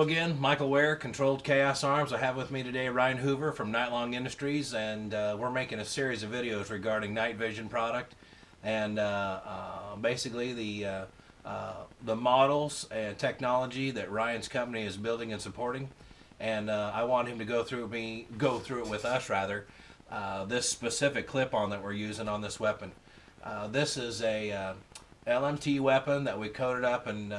again, Michael Ware, Controlled Chaos Arms. I have with me today Ryan Hoover from Nightlong Industries, and we're making a series of videos regarding night vision product and basically the models and technology that Ryan's company is building and supporting. And I want him to go through it with us rather. This specific clip-on that we're using on this weapon. This is a LMT weapon that we coated up and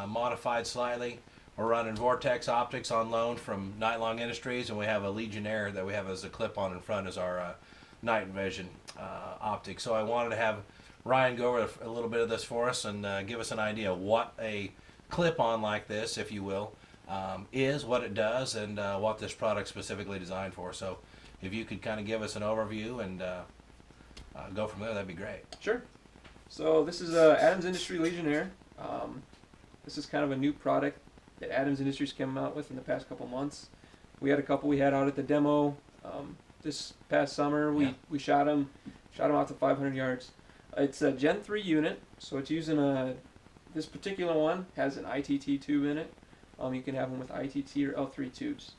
modified slightly. We're running Vortex optics on loan from Nightlong Industries, and we have a Legionnaire that we have as a clip-on in front as our night vision optic. So I wanted to have Ryan go over a little bit of this for us and give us an idea of what a clip-on like this, if you will, is, what it does, and what this product's specifically designed for. So if you could kind of give us an overview and go from there, that'd be great. Sure. So this is Adams Industry Legionnaire. This is kind of a new product that Adams Industries came out with in the past couple months. We had a couple we had out at the demo this past summer. We shot them out to 500 yards. It's a Gen 3 unit, so it's using this particular one has an ITT tube in it. You can have them with ITT or L3 tubes.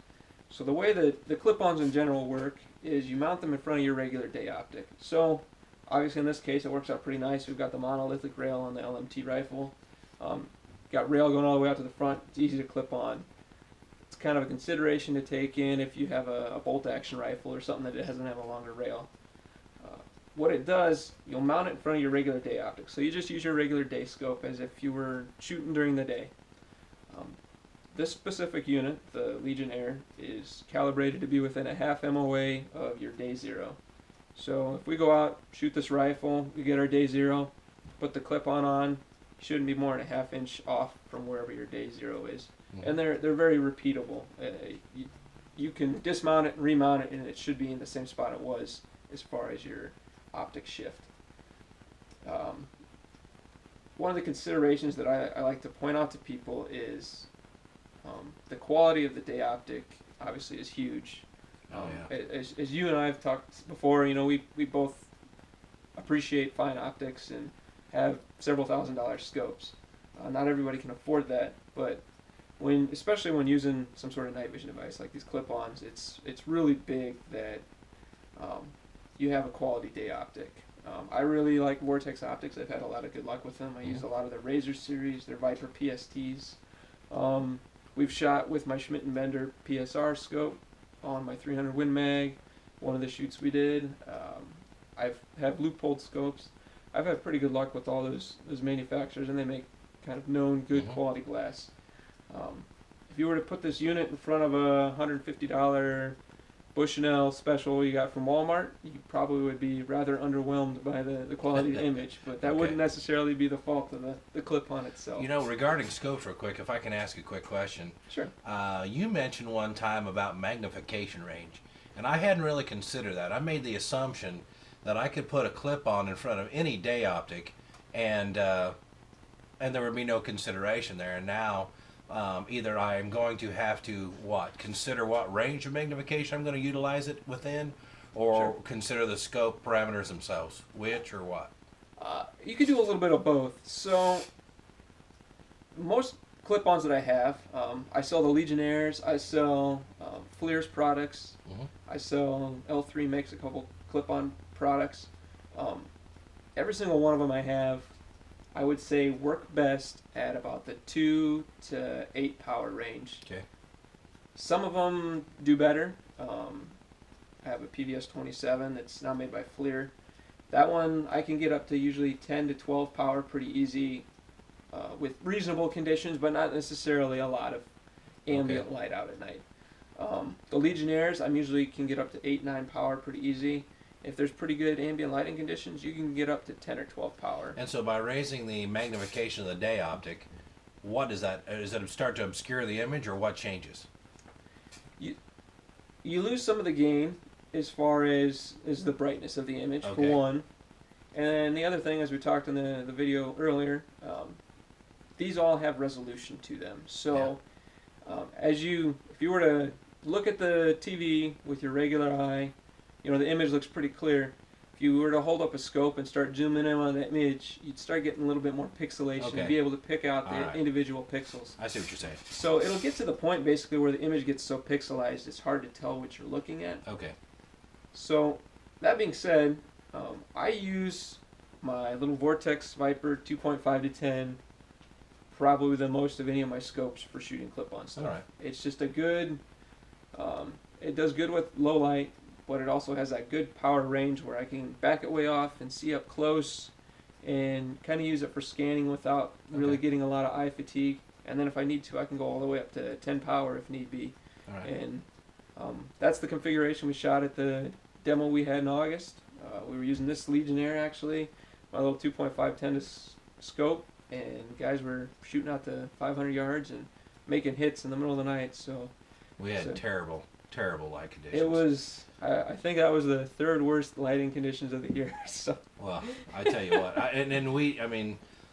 So the way that the clip-ons in general work is you mount them in front of your regular day optic. So obviously in this case it works out pretty nice. We've got the monolithic rail on the LMT rifle. Got rail going all the way out to the front. It's easy to clip on. It's kind of a consideration to take in if you have a bolt action rifle or something that it doesn't have a longer rail. What it does, you'll mount it in front of your regular day optic. So you just use your regular day scope as if you were shooting during the day. This specific unit, the Legionnaire, is calibrated to be within a half MOA of your day zero. So if we go out, shoot this rifle, we get our day zero, put the clip-on on, shouldn't be more than a half inch off from wherever your day zero is. Mm-hmm. And they're very repeatable. You can dismount it and remount it, and it should be in the same spot it was as far as your optic shift. One of the considerations that I like to point out to people is the quality of the day optic obviously is huge. As you and I have talked before, you know, we both appreciate fine optics and have several $1,000 scopes. Not everybody can afford that, but especially when using some sort of night vision device like these clip-ons, it's really big that you have a quality day optic. I really like Vortex optics. I've had a lot of good luck with them. I use a lot of their Razor series, their Viper PSTs. We've shot with my Schmidt & Bender PSR scope on my 300 Win Mag, one of the shoots we did. I have loop-holed scopes. I've had pretty good luck with all those manufacturers, and they make kind of known good quality glass. If you were to put this unit in front of a $150 Bushnell special you got from Walmart, you probably would be rather underwhelmed by the quality of the image, but that wouldn't necessarily be the fault of the clip-on itself. You know, regarding scopes real quick, if I can ask a quick question. Sure. You mentioned one time about magnification range, and I hadn't really considered that. I made the assumption that I could put a clip-on in front of any day optic and there would be no consideration there. And now either I am going to have to consider what range of magnification I'm going to utilize it within, or consider the scope parameters themselves, which or what? You could do a little bit of both. So most clip-ons that I have, I sell the Legionnaires, I sell FLIR's products, I sell L3 makes a couple clip-on products. Every single one of them I have, I would say work best at about the 2 to 8 power range. Okay. Some of them do better. I have a PVS 27 that's now made by FLIR. That one I can get up to usually 10 to 12 power pretty easy with reasonable conditions, but not necessarily a lot of ambient light out at night. The Legionnaires I usually can get up to 8-9 power pretty easy. If there's pretty good ambient lighting conditions, you can get up to 10 or 12 power. And so by raising the magnification of the day optic, what does that, does it start to obscure the image, or what changes? You lose some of the gain as far as the brightness of the image, for one. And the other thing, as we talked in the video earlier, these all have resolution to them. So if you were to look at the TV with your regular eye, you know, the image looks pretty clear. If you were to hold up a scope and start zooming in on that image, you'd start getting a little bit more pixelation Okay. and be able to pick out the Alright. individual pixels. I see what you're saying. So it'll get to the point basically where the image gets so pixelized it's hard to tell what you're looking at. Okay. So that being said, I use my little Vortex Viper 2.5 to 10 probably the most of any of my scopes for shooting clip-on stuff. Alright. It's just a good, it does good with low light, but it also has that good power range where I can back it way off and see up close and kind of use it for scanning without really Okay. getting a lot of eye fatigue. And then if I need to, I can go all the way up to 10 power if need be. Alright. And that's the configuration we shot at the demo we had in August. We were using this Legionnaire actually, my little 2.5 scope, and guys were shooting out to 500 yards and making hits in the middle of the night. So We had So- terrible light conditions. it was, I think that was the third worst lighting conditions of the year. So Well, I tell you what,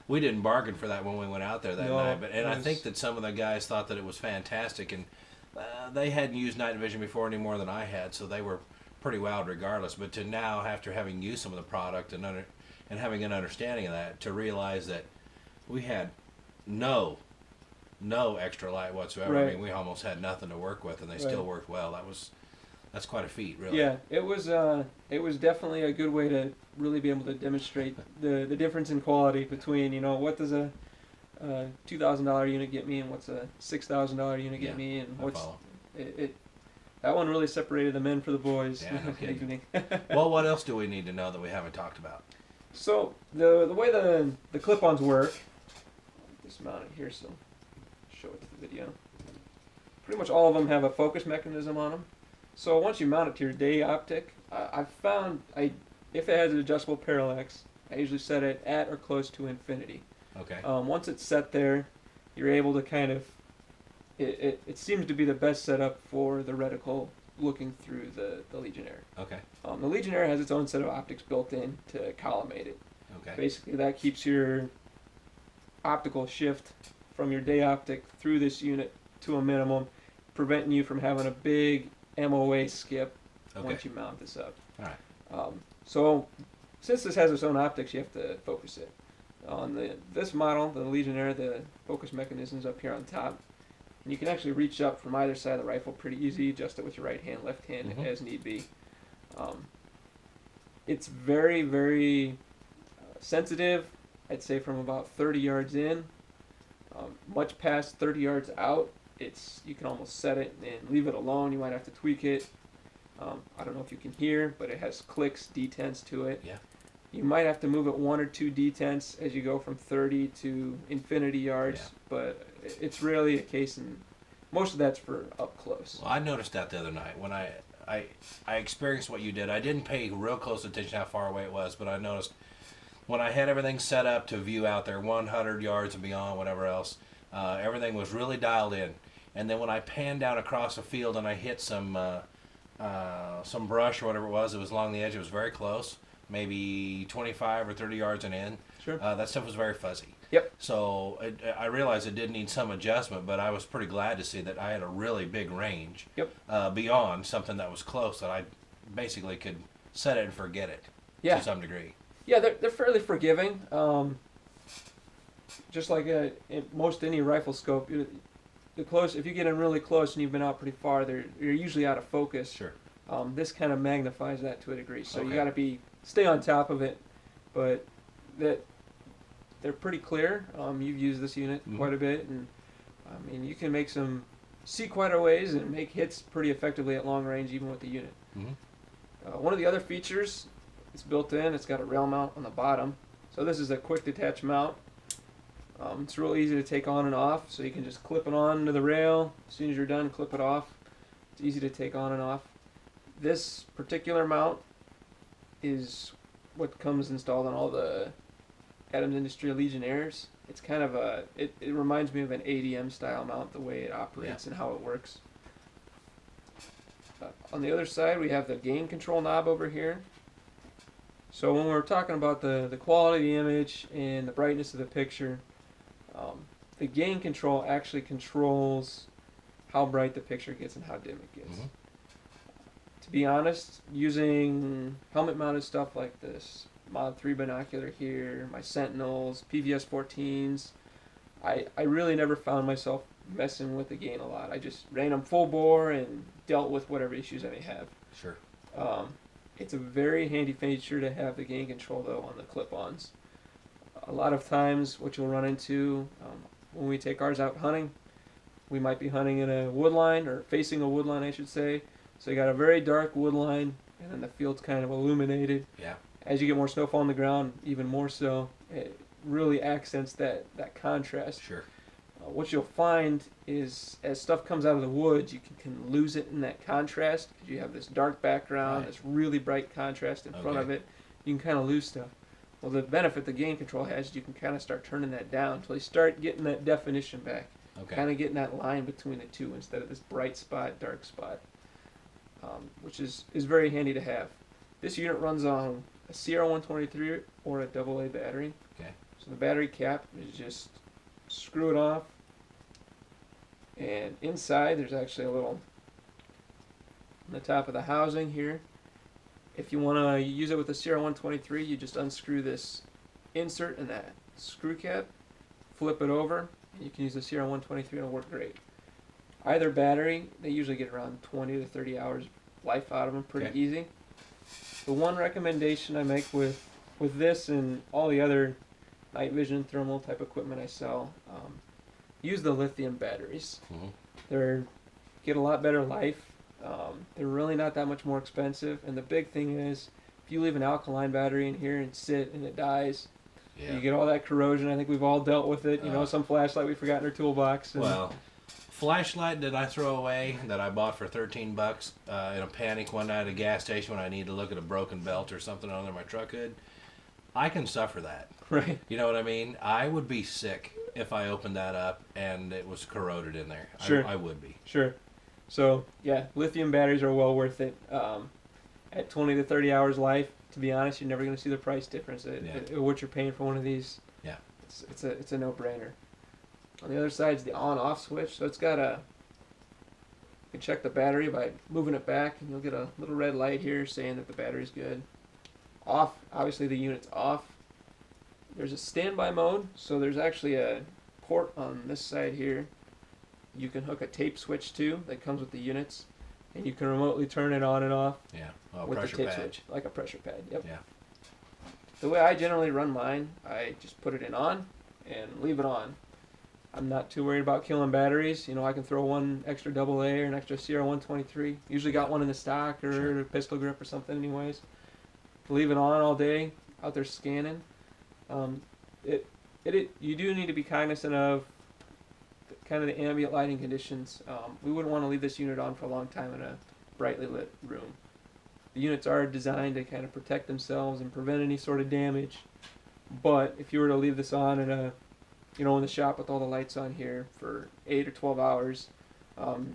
we didn't bargain for that when we went out there that No, night. But it I was- think that some of the guys thought that it was fantastic, and they hadn't used night vision before any more than I had, so they were pretty wowed regardless. But to now, after having used some of the product and having an understanding of that, to realize that we had no extra light whatsoever. I Right. mean, we almost had nothing to work with, and they Right. still worked well. That's quite a feet, really. yeah, it was definitely a good way to really be able to demonstrate the difference in quality between, you know, what does a $2,000 unit get me and what's a $6,000 unit get Yeah, me, and I what's follow. it. That one really separated the men for the boys. Yeah, no that kidding. evening. Well, what else do we need to know that we haven't talked about? So the way the clip-ons work, just mount it here so show it to the video. Pretty much all of them have a focus mechanism on them. So once you mount it to your day optic, I've found if it has an adjustable parallax, I usually set it at or close to infinity. Okay. Once it's set there, you're able to kind of, it seems to be the best setup for the reticle looking through the Legionnaire. Okay. The Legionnaire has its own set of optics built in to collimate it. Okay. Basically, that keeps your optical shift from your day optic through this unit to a minimum, preventing you from having a big MOA skip Okay. once you mount this up. All right. So, since this has its own optics, you have to focus it. On this model, the Legionnaire, the focus mechanism's up here on top. And you can actually reach up from either side of the rifle pretty easy, adjust it with your right hand, left hand Mhm. as need be. It's very, very sensitive, I'd say from about 30 yards in. Much past 30 yards out, you can almost set it and leave it alone. You might have to tweak it. I don't know if you can hear, but it has clicks, detents to it. Yeah. You might have to move it 1 or 2 detents as you go from 30 to infinity yards, Yeah. but it's rarely a case, and most of that's for up close. Well, I noticed that the other night when I experienced what you did. I didn't pay real close attention how far away it was, but I noticed when I had everything set up to view out there 100 yards and beyond, whatever else, everything was really dialed in. And then when I panned down across the field and I hit some brush or whatever it was along the edge, it was very close, maybe 25 or 30 yards and in. Sure. That stuff was very fuzzy. Yep. So I realized it did need some adjustment, but I was pretty glad to see that I had a really big range. Yep. Beyond something that was close, that I basically could set it and forget it Yeah. to some degree. Yeah, they're fairly forgiving. Just like in most any rifle scope, if you get in really close and you've been out pretty far, you're usually out of focus. Sure. This kind of magnifies that to a degree. So you Okay. got to stay on top of it, but they're pretty clear. You've used this unit Mhm. quite a bit, and I mean you can see quite a ways and make hits pretty effectively at long range even with the unit. Mm-hmm. One of the other features, it's built in. It's got a rail mount on the bottom. So this is a quick detach mount. It's real easy to take on and off, so you can just clip it on to the rail. As soon as you're done, clip it off. It's easy to take on and off. This particular mount is what comes installed on all the Adams Industries Legionnaires. It's kind of it reminds me of an ADM style mount, the way it operates and how it works. On the other side, we have the gain control knob over here. So when we're talking about the quality of the image and the brightness of the picture, the gain control actually controls how bright the picture gets and how dim it gets. Mhm. To be honest, using helmet-mounted stuff like this Mod 3 binocular here, my Sentinels, PVS 14s, I really never found myself messing with the gain a lot. I just ran them full bore and dealt with whatever issues I may have. Sure. It's a very handy feature to have the gain control though on the clip-ons. A lot of times what you'll run into when we take ours out hunting, we might be hunting in a wood line, or facing a wood line I should say. So you got a very dark wood line and then the field's kind of illuminated. Yeah. As you get more snowfall on the ground, even more so, it really accents that contrast. Sure. What you'll find is as stuff comes out of the woods, you can lose it in that contrast because you have this dark background, this really bright contrast in front of it. You can kind of lose stuff. Well, the benefit the gain control has is you can kind of start turning that down until you start getting that definition back. Kind of getting that line between the two instead of this bright spot, dark spot, which is very handy to have. This unit runs on a CR123 or a AA battery. Okay. So the battery cap is just screw it off, and inside there's actually a little on the top of the housing here. If you want to use it with a CR123, you just unscrew this insert in that screw cap, flip it over, and you can use the CR123 and it'll work great. Either battery, they usually get around 20 to 30 hours life out of them pretty easy. The one recommendation I make with this and all the other night vision thermal type equipment I sell, use the lithium batteries. They get a lot better life. They're really not that much more expensive, and the big thing is if you leave an alkaline battery in here and sit and it dies, you get all that corrosion. I think we've all dealt with it. You know, some flashlight we forgot in our toolbox. Well, flashlight that I throw away that I bought for $13 in a panic one night at a gas station when I need to look at a broken belt or something under my truck hood. I can suffer that. Right. You know what I mean? I would be sick if I opened that up and it was corroded in there. Sure. I would be. Sure. So, yeah, lithium batteries are well worth it. At 20 to 30 hours life, to be honest, you're never going to see the price difference. What you're paying for one of these, it's a no-brainer. On the other side is the on-off switch. So it's got you can check the battery by moving it back, and you'll get a little red light here saying that the battery's good. Off, obviously the unit's off. There's a standby mode, so there's actually a port on this side here you can hook a tape switch to that comes with the units, and you can remotely turn it on and off with the tape switch, like a pressure pad. Yep. Yeah. The way I generally run mine, I just put it in on and leave it on. I'm not too worried about killing batteries. You know, I can throw one extra AA or an extra CR123. Usually got one in the stock or a pistol grip or something anyways. Leave it on all day, out there scanning. You do need to be cognizant of kind of the ambient lighting conditions. We wouldn't want to leave this unit on for a long time in a brightly lit room. The units are designed to kind of protect themselves and prevent any sort of damage. But if you were to leave this on in in the shop with all the lights on here for 8 or 12 hours,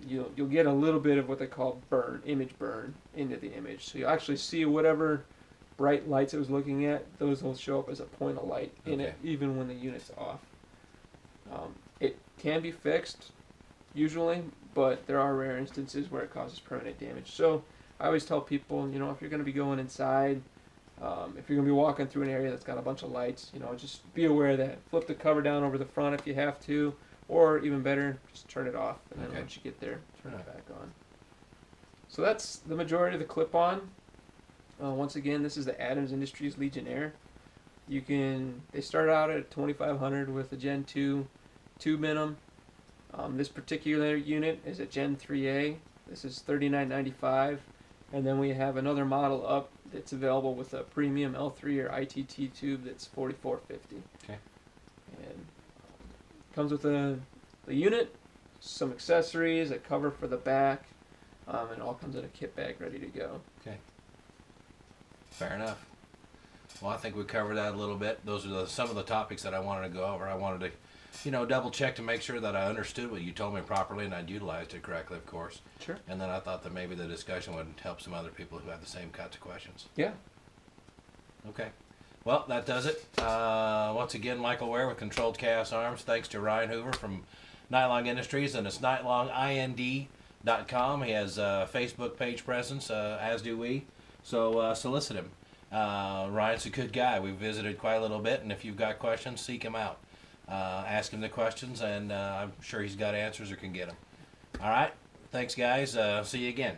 you'll get a little bit of what they call image burn into the image. So you'll actually see whatever bright lights it was looking at, those will show up as a point of light in it, even when the unit's off. It can be fixed, usually, but there are rare instances where it causes permanent damage. So I always tell people, if you're going to be going inside, if you're going to be walking through an area that's got a bunch of lights, just be aware of that. Flip the cover down over the front if you have to, or even better, just turn it off, and then once you get there, turn it back on. So that's the majority of the clip-on. Once again, this is the Adams Industries Legionnaire. They start out at 2,500 with a Gen 2 tube in them. This particular unit is a Gen 3A. This is $39.95, and then we have another model up that's available with a premium L3 or ITT tube that's $44.50. Okay. And comes with the unit, some accessories, a cover for the back, and it all comes in a kit bag ready to go. Okay. Fair enough. Well, I think we covered that a little bit. Those are some of the topics that I wanted to go over. I wanted to, double check to make sure that I understood what you told me properly and I'd utilized it correctly, of course. Sure. And then I thought that maybe the discussion would help some other people who had the same kinds of questions. Yeah. Okay. Well, that does it. Once again, Michael Ware with Controlled Chaos Arms. Thanks to Ryan Hoover from Nightlong Industries, and it's Nightlong, IND Ryan.com. He has a Facebook page presence, as do we. So solicit him. Ryan's a good guy. We've visited quite a little bit, and if you've got questions, seek him out. Ask him the questions, and I'm sure he's got answers or can get them. All right. Thanks, guys. See you again.